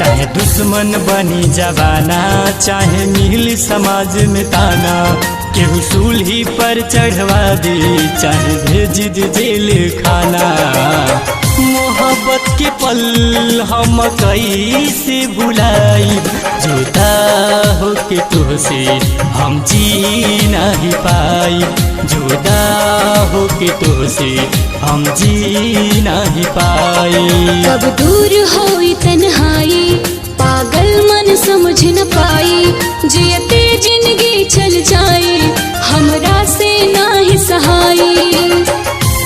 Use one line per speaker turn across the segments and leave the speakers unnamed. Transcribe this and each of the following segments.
चाहे दुश्मन बनी जवाना, चाहे मिली समाज में ताना, केहू सूली पर चढ़वा दे, चाहे भेज दे जेल खाना। मोहब्बत के पल हम कैसे भुलाई, जुदा होके तुझसे हम जी नहीं पाई, जुदा होके तुझसे हम जी नहीं पाई।
कब दूर होई तन्हाई, पागल मन समझ न पाई, जियते जिंदगी चल जाई, हमरा से नाही सहाई।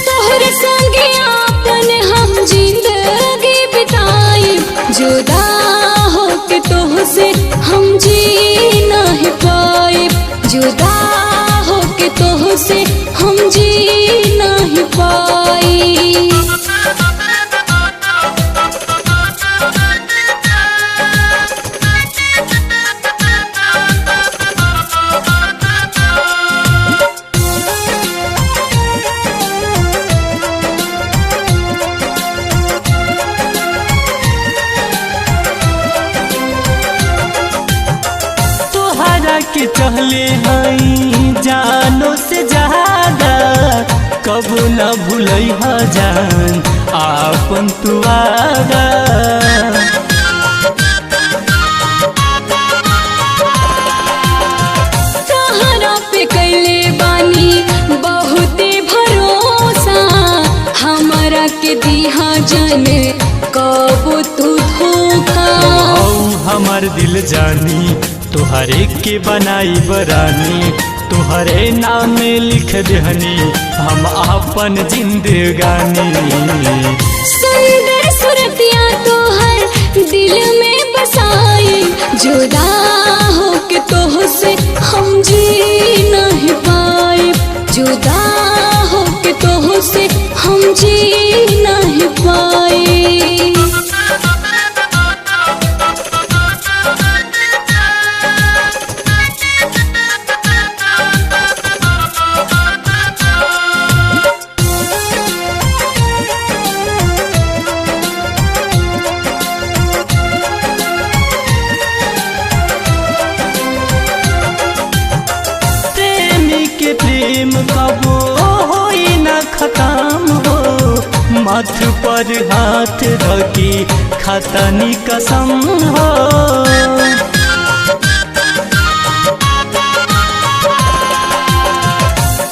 तोहरे संगे आपन हम जिंदगी बिताई, जुदा होके तोहसे हम जी नहीं पाई, जुदा होके तोहसे हम जी नहीं पाई।
के चहले हई जानो से ज्यादा, कब न भूलई ह जान आपन तू वादा।
तहरा पे कैले बानी बहुते भरोसा, हमरा के दिहा जाने कब तू धोखा।
हमार दिल जानी तुहरे के बनाई बरानी, तुहरे नाम में लिख देहनी हम अपन जिंदगानी।
सुंदर सुरतिया तोहर दिल में बसाई, जुदा होके तोहसे हम जी नहीं पाई, जुदा होके तोहसे हम जी नहीं पाई।
प्रेम कबो होई न खत्म हो, माथ पर हाथ रखी खतनी कसम हो।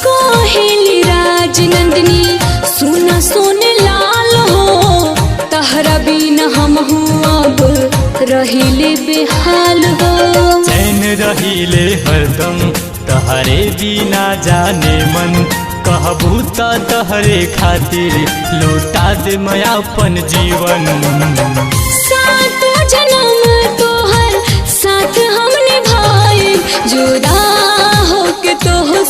कोहेली राजनंदिनी सुना सुन लाल हो, तहरा बिना हम अब रहिले बेहाल हो।
चैन रहिले हरदम तहरे बिना जाने मन, कहबू त तहरे खातिर लौटा दे मैं अपन जीवन।
सात जन्म तोहर साथ हम निभाए, जुदा होके तोह